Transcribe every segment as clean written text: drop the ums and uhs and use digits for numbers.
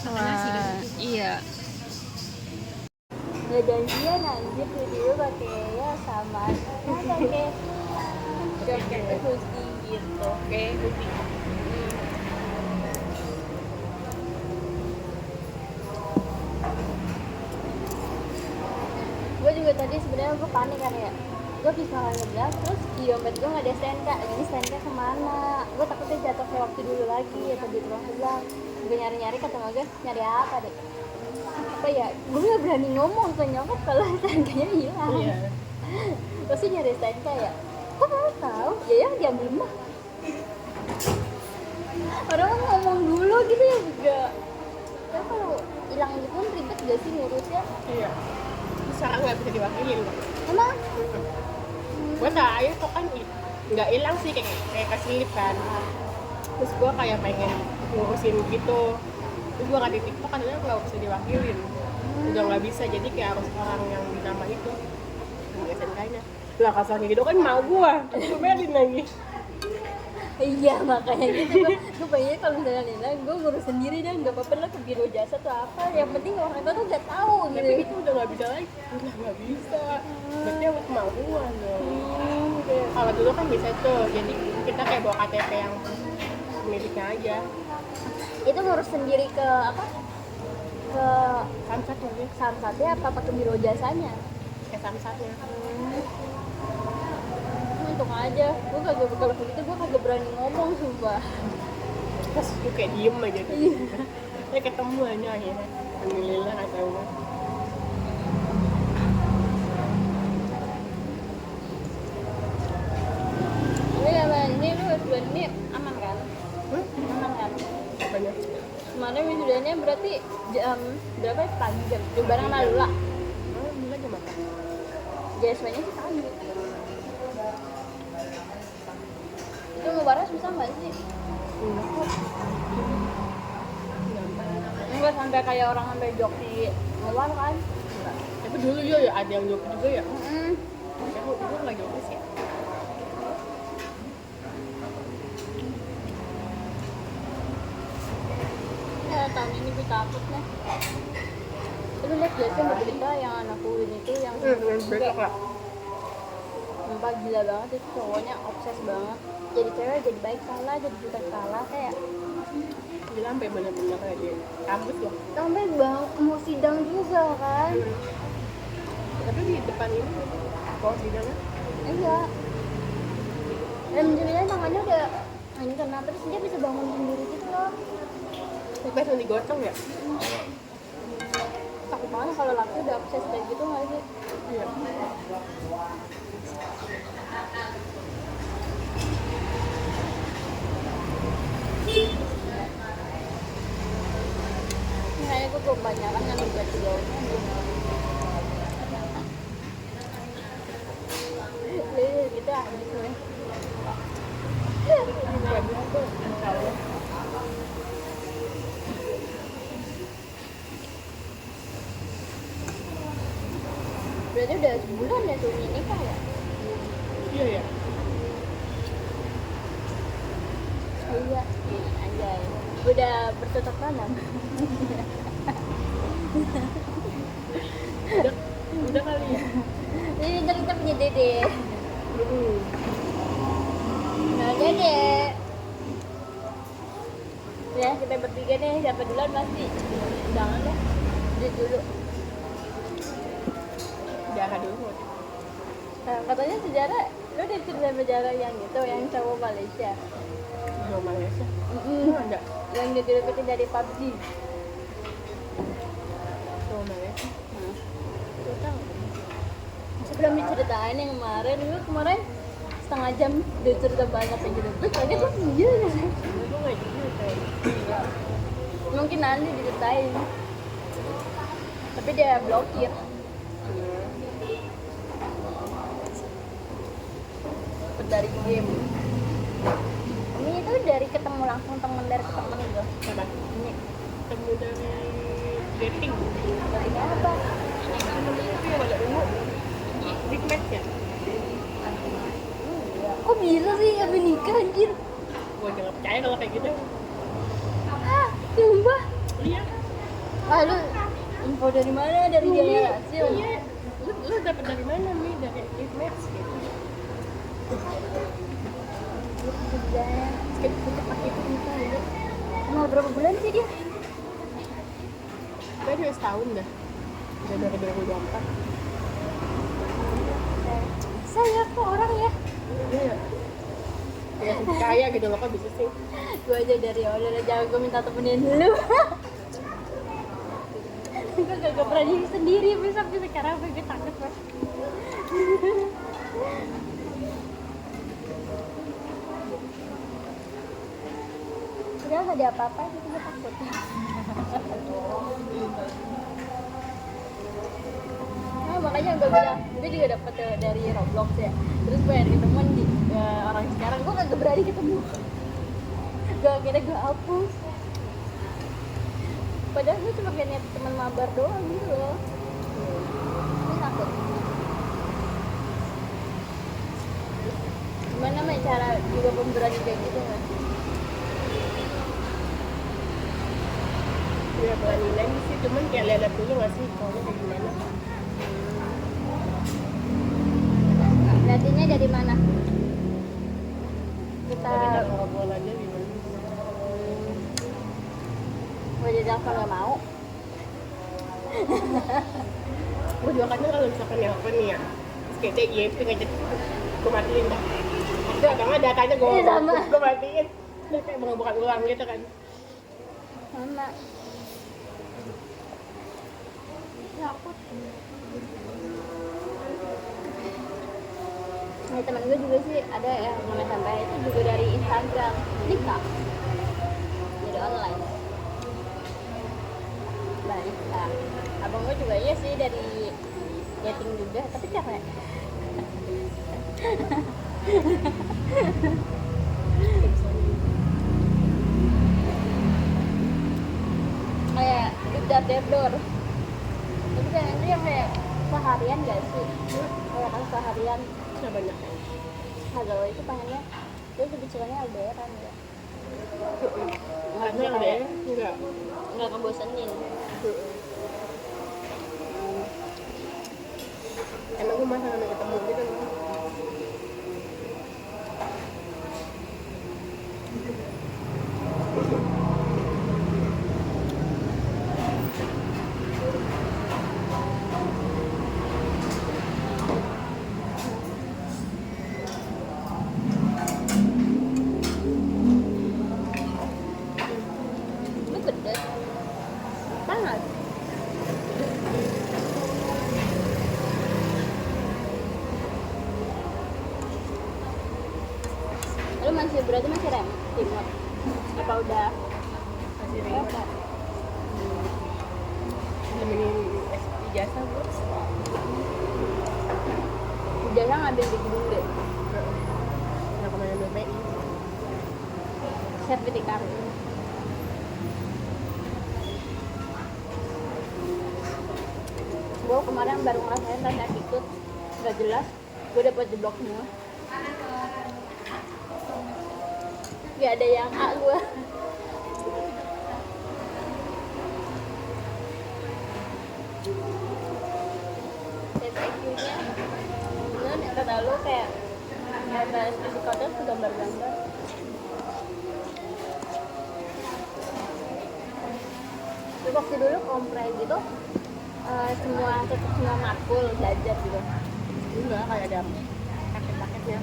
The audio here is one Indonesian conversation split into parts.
makan nasi kan. Iya. Ya janjian anjir dulu pakai ya sama pakai jaket hoodie gitu. Oke, hoodie. Gue juga tadi sebenarnya gue panik kan ya, gue bisa ngegas terus di dompet gue nggak ada STNK, ini STNK kemana, gue takutnya jatuh kayak waktu dulu lagi ya tadi tukang sebelah. Gue nyari-nyari kata Maga, nyari apa deh, apa ya, gue nggak berani ngomong ke nyokap kalau STNK-nya hilang. Iya. Terus sih nyari STNK ya, kok kamu tahu ya yang diambil mah, orang kan ngomong dulu gitu ya juga. Ya kalau hilang gitu kan ribet gak sih ngurusnya? Iya. Sekarang nggak bisa diwakilin kok. Emang? Gue tahu kok kan nggak hilang sih, kayak keselip kan. Terus gue kayak pengen ngurusin gitu, terus gue nggak di TikTok kan nggak bisa diwakilin, udah nggak bisa, jadi kayak harus orang yang di nama itu yang SNK-nya lah, kasarnya gitu kan mau gue comelin lagi. Iya makanya gitu gue pengen kalau misalnya hilang gue ngurus sendiri dan nggak apa-apa lah ke biro jasa atau apa, yang penting orang itu tuh nggak tahu gitu. Tapi itu udah nggak bisa lagi, udah nggak bisa, berarti harus kemauan dong. Kalau dulu kan bisa tuh, jadi kita kayak bawa KTP yang miliknya aja. Itu ngurus sendiri ke apa, ke Samsat lagi, samsatnya apa ke biro jasanya? kayak samsatnya. Untung aja gue kagak, kalau begitu gue kagak berani ngomong sumpah. Terus gue kayak diem aja tuh. Ya ketemu aja akhirnya, alhamdulillah nggak tahu. Ini apa ini lu S2 ini aman kan? Aman kan? Banyak. Kemarin wisudanya berarti jam berapa ya? Pagi jam bareng sama Lula. Alhamdulillah jam apa? JSW-nya sih pagi. Itu ngebaras bisa nggak sih? Enggak kok. Enggak sampai kayak orang sampai joki ngebar kan? Enggak. Tapi dulu ya ada yang joki juga ya. Ya gue nggak joki sih. Ya tahun ini gue takut nih. Lu lihat biasanya berita yang anak UIN itu yang Besok lah. sumpah gila banget, itu cowoknya obses banget. Jadi cewek jadi baik salah, jadi jutek salah kayak Gila sampai bener-bener kayak dia rambut loh. sampai bang mau sidang juga kan? Tapi di depan ini kalau sidangnya Iya. Dan menjadinya tangannya udah ini kena, terus dia bisa bangun sendiri gitu loh. langsung digotong ya. Takut banget kalau laki udah obses kayak gitu nggak sih? Iya. Kayaknya gue kebanyakan ngambil baju gaunnya. Gitu habis gue. Berarti udah sebulan ya tuh ini nikah ya? Iya ya. Iya, anjay. Udah bercocok tanam. Udah kali ya. Ini ntar kita punya dede. Nah dede. Ya kita bertiga nih, siapa duluan pasti. Jangan deh, dia dulu. Jaga dulu. Nah, katanya sejarah, lu udah cerita sejarah yang itu, yang cowok Malaysia. Di Malaysia. Ada. Yang dia dideketin dari PUBG. Di Malaysia. Lu tahu? Sebelum diceritain yang kemarin, lu kemarin setengah jam dia cerita banyak kayak gitu. Terus tadi gue iya ya. Gue nggak jadi kayak. Mungkin nanti diceritain. Tapi dia blokir. Dari game. Ini itu dari ketemu langsung temen dari temen gitu. Apa? Ini Ketemu dari dating. dari apa? Itu yang ada ungu. Big match ya. Kok bisa sih abis nikah anjir? Gue jangan percaya kalau kayak gitu. Ah, sumpah. Iya. Ah lu info dari mana? Dari dia hasil? Iya. Lu dapet dari mana nih? Dari Match gitu. Kerjanya Kita pakai itu kita ya. mau berapa bulan sih dia? Udah 2 tahun dah. Udah dari 2024. Saya kok orang ya? Iya. Ya kaya gitu loh, kok bisa sih? Gue aja dari awal udah jangan gue minta temenin lu. Gue gak pernah diri sendiri sampai sekarang gue takut banget. Udah gak ada apa-apa gitu gue takut. Nah, makanya gue bilang, gue juga dapet dari Roblox ya. Terus gue yang ketemuan di orang sekarang, gue gak berani ketemu. Gue akhirnya gue hapus. Padahal gue cuma kayak niat teman mabar doang gitu loh. Gue takut. Gimana Mai cara juga pemberani kayak gitu kan? Ya berani lagi sih, cuman kayak lihat dulu nggak sih kalau kayak gimana. Latihannya dari mana? Kita Kita ngobrol aja gimana. mau jadi telepon gak mau? Gue juga kadang kalau misalkan nelfon nih ya, terus kayak dia iya itu ngajak gue matiin dah. Itu agaknya datanya Iya, sama. gue matiin. Dia kayak bukan ulang gitu kan. Sama. Takut. Nah, teman gue juga sih ada yang namanya sampai itu juga dari Instagram nikah jadi online banyak lah. Abang gue juga iya sih dari dating juga tapi capek. Kayak dedor tapi kan itu yang kayak seharian gak sih kayak kan seharian. Nah banyak kan. Halo itu panggilnya itu kebetulannya alderan ya. Karena ada ya, Nggak kebosanin. Emang gue masa nggak ketemu gitu loh. Lu pedes banget. Lu masih berarti masih remote apa udah Masih apa? ribet. Nemenin ijazah gue. Ijazah ngambil di gedung deh Nggak kemana BPI. sertifikat. Gue kemarin baru ngerasain tanda ikut nggak jelas, gue dapet jeblok semua. Gak ada yang A gue. Tes IQ-nya bener kata lu kayak tes psikotes tuh gambar-gambar. Terus waktu dulu kompre gitu tetap semua matkul belajar gitu. Enggak, kayak ada paket-paketnya.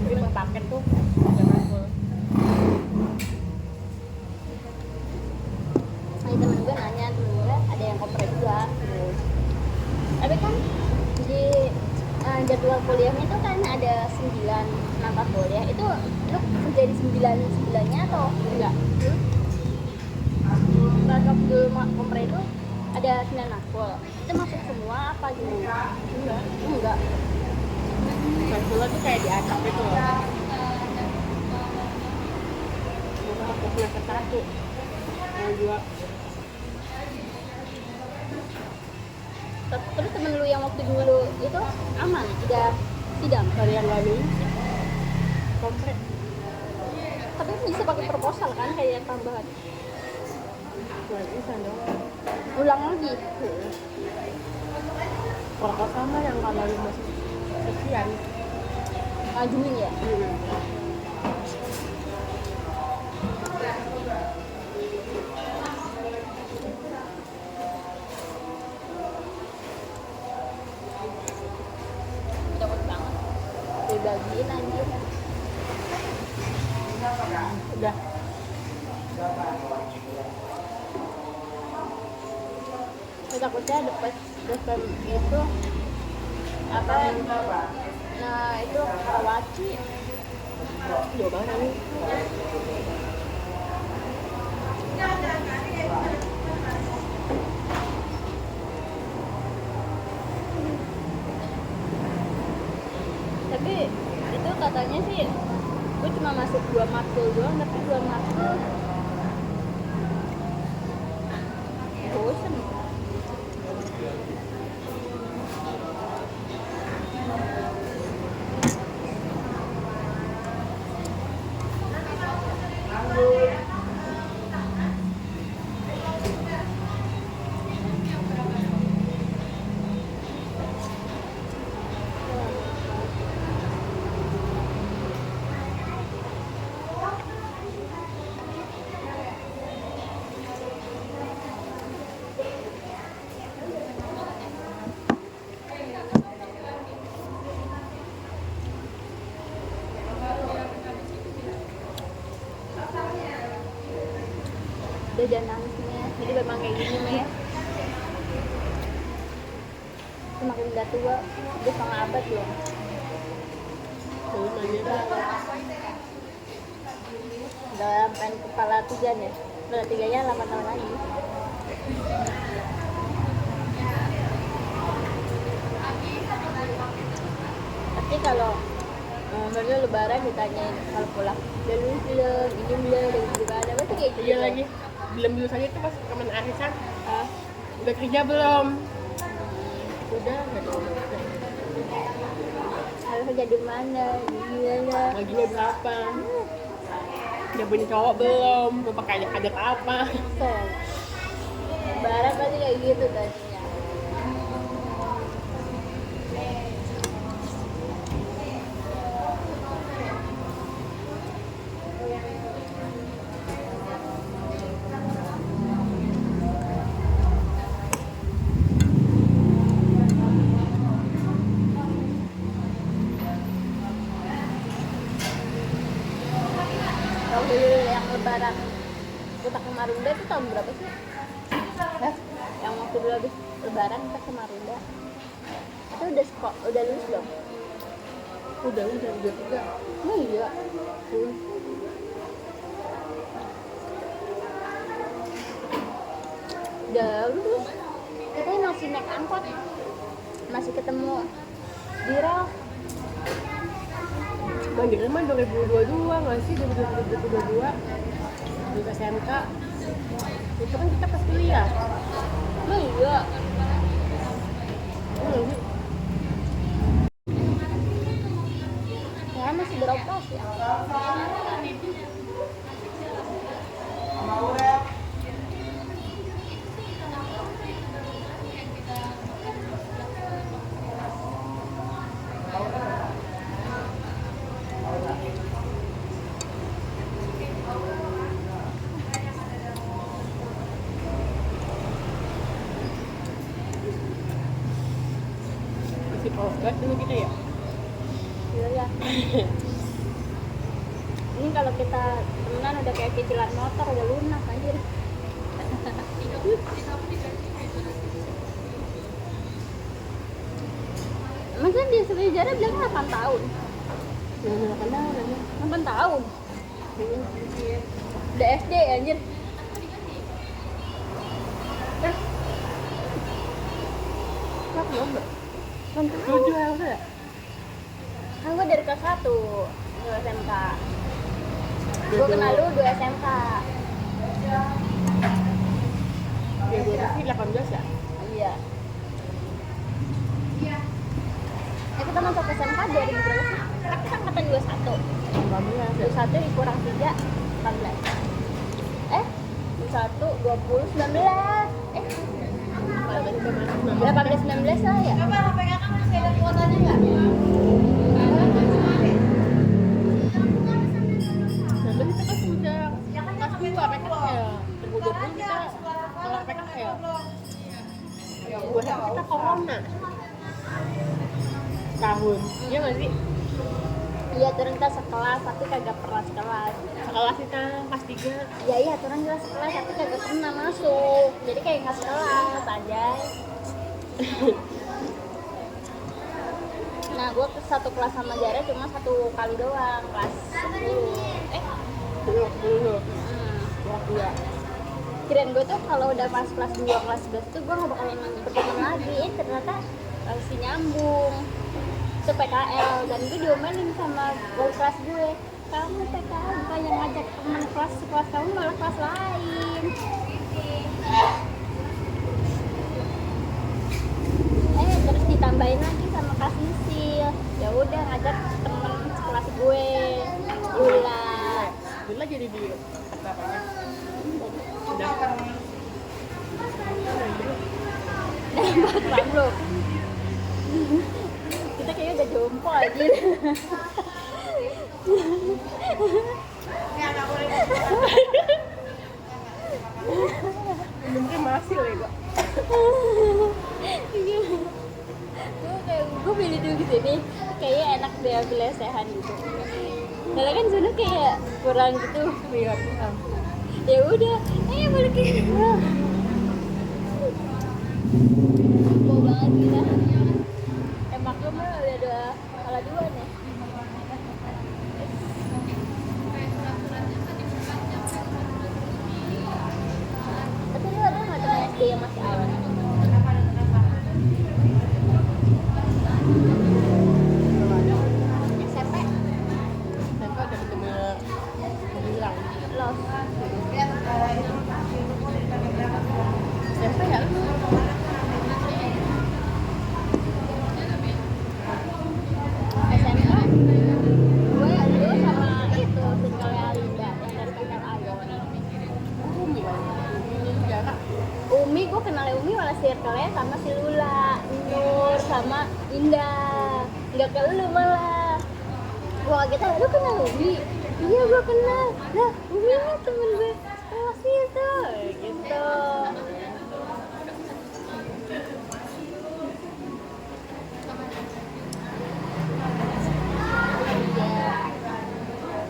Jadi per paket tuh ada full. Nah, temen gue nanya dulu ada yang kompre juga gitu. Tapi kan di jadwal kuliahnya itu kan ada 9 mata kuliah itu lu kerja di 9-9-nya atau enggak? Pas waktu kompre itu ada 9 matkul itu masuk semua apa gitu? Enggak. Maksudnya tuh kayak diacak gitu loh. Bukan waktu semester 1 yang 2. Terus temen lu yang waktu dulu itu aman udah sidang Dari yang gak lulus kompre. tapi bisa pakai proposal kan kayak tambahan. Nggak bisa dong. Ulang lagi. Kalau sama yang kalau lu masih sekian. Ngajuin ya. Takut banget. Dibagiin anjir. Udah. Saya takutnya dapat itu apa? Nah itu Karawaci. Jauh banget nih. Tapi itu katanya sih gue cuma masuk 2 matkul doang, tapi 2 matkul bosen. Udah jangan nangis nih ya. Jadi memang kayak gini nih ya. Semakin udah tua, udah setengah abad loh. Belum aja. Udah pengen kepala 3 nih. Kepala 3-nya 8 tahun lagi. Tapi kalau baru lebaran ditanyain kalau pulang udah lulus belum, ini belum, dan juga ada pasti kayak gitu. Iya lagi. Belum lulus aja tuh pas temen arisan. Ah, Udah kerja belum? Udah, nggak ada. harus kerja di mana, gimana? Gajinya berapa? Udah punya cowok belum? Mau pakai adat apa? Kan. Lebaran pasti kayak gitu tadinya. Kalau dulu yang lebaran kita ke Marunda itu tahun berapa sih? Hah? Yang waktu dulu habis lebaran kita ke Marunda. Itu udah lulus belum? Udah juga. Oh iya. Udah lulus. Kita masih naik angkot. Masih ketemu di rel. Mandiri mah 2022 nggak sih? 2022 di SMK. Itu kan kita pas kuliah. Oh iya. Ya masih beroperasi. Masih progres dulu kita ya. Iya ya. Ini kalau kita temenan udah kayak cicilan motor udah lunas anjir. Masa dia sejarah bilang 8 tahun. Nggak kenal aja. 8 tahun. Udah SD anjir. Kenapa nggak? Kan tahu. 7 harusnya ya? Kan gue dari kelas 1 ke SMK. Gue kenal lu 2 SMK. Dia gue sih 18 ya? Iya. Kita masuk SMK 2000 berapa sih? Kan kita angkatan 21. 18 ya? 21 dikurang 3, 14. 21 2019 Kalau tadi udah masuk 18 19 lah ya. Apa HP kakak masih ada kuotanya nggak? 19 kita kan sudah kelas 2 PKL 2020 kita kelar PKL ya gue kita corona tahun iya nggak sih Iya, turun kita sekelas tapi kagak pernah sekelas. sekelas kita kelas 3 Ya iya, turun kita sekelas tapi kagak pernah masuk. Jadi kayak nggak sekelas aja. Nah, gue satu kelas sama Jara cuma satu kali doang, kelas 10. dulu Kelas 2. Kirain gue tuh kalau udah pas kelas 2, kelas 11 tuh gue gak bakalan berteman lagi. Ternyata masih nyambung. Itu PKL dan gue diomelin sama wali kelas gue. Kamu PKL bukan yang ngajak teman kelas kamu malah kelas lain. Terus ditambahin lagi sama Kak Sisil. Ya udah ngajak temen sekelas gue. Lula. dulu jadi di berapanya udah Nembak bro. Kita kayaknya udah jompo aja. mungkin masih lah kok Gue pilih dulu di sini kayaknya enak deh ambil lesehan gitu. Karena kan sana kayak kurang gitu. iya Ya udah, balikin. Mau banget gila. Emang gue mah udah ada salah dua nih. Tapi lu ada nggak teman SD yang masih awal? SMP? SMP udah bener-bener hilang Los. SMP ya lu SMP gue dulu sama itu circle Alinda yang dari PKL Ayon. Umi ya ini jarak Umi gue kenal Umi malah circle-nya sama si Lula, Nur sama Indah. Nggak ke lu malah. Gue kaget aja, lu kenal Umi? Iya gue kenal. Lah Umi mah temen gue sekelas itu gitu.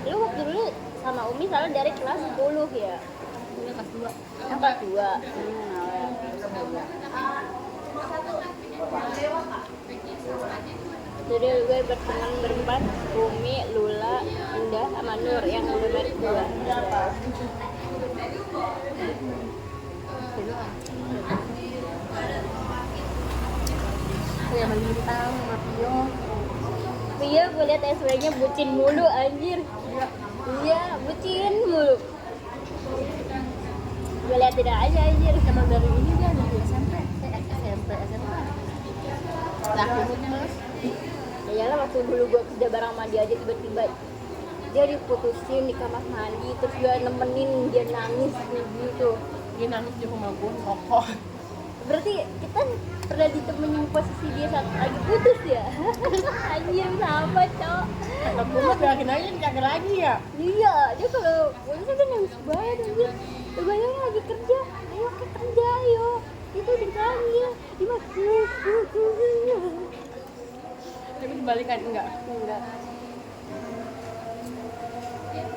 Lu waktu dulu sama Umi salah dari kelas 10 ya? ini kelas 2 Kelas 2. Jadi gue berteman berempat, Umi, Lula, Indah, sama Nur yang udah merit 2. kayak melintang sama Pio Iya, gue liat SW-nya bucin mulu anjir. Iya, bucin mulu. Gue liat tidak aja anjir. emang dari ini dia dari SMP SMA lah mas Ya iyalah waktu dulu gue kerja bareng sama dia aja tiba-tiba dia diputusin di kamar mandi terus gue nemenin dia nangis gitu. dia nangis di rumah gue rokok Berarti kita pernah ditemenin posisi dia saat lagi putus ya? Anjir sama cok. kata gue mah biarin aja dicari lagi ya Iya, dia kalau putus kan nangis banget anjir. Lu bayangin lagi kerja, ayo ke kerja ayo. Itu dipanggil, dia tapi dibalikan enggak enggak.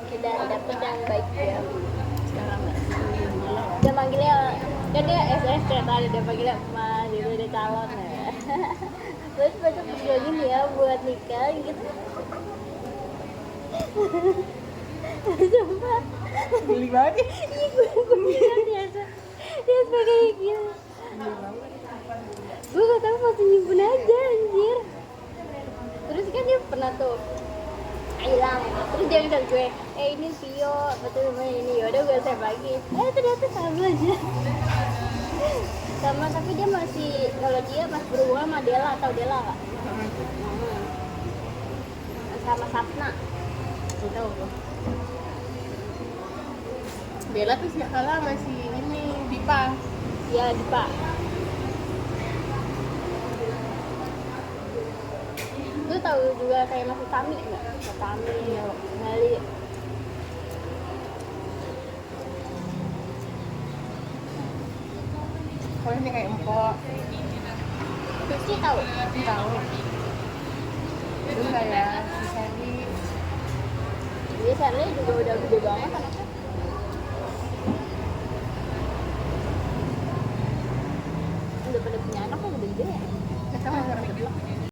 Udah dapet yang baik ya. sekarang enggak Dia manggilnya kan dia SMS cerita dia panggilnya emas gitu dia calon ya. Terus baca lagi nih ya buat nikah gitu. Sumpah. beli banget ya Iya gue bilang dia sebagai gitu. Gue gak tau masih nyimpen aja anjir. Terus kan dia pernah tuh hilang. Terus dia bilang gue, ini Vio, betul namanya ini. Yaudah gue save lagi. Ternyata sama aja. Sama tapi dia masih kalau dia pas berhubungan sama Dela atau Dela nggak? Sama Sapna. nggak tahu gue Bella tuh sih kalah masih ini Dipa. Iya Dipa. Lu tahu juga kayak Mas Tami nggak? Mas Tami, Meli. Kalau ini kayak empok. Rizky tahu? Tahu. Itu kayak si Sally. Dia Shirley juga udah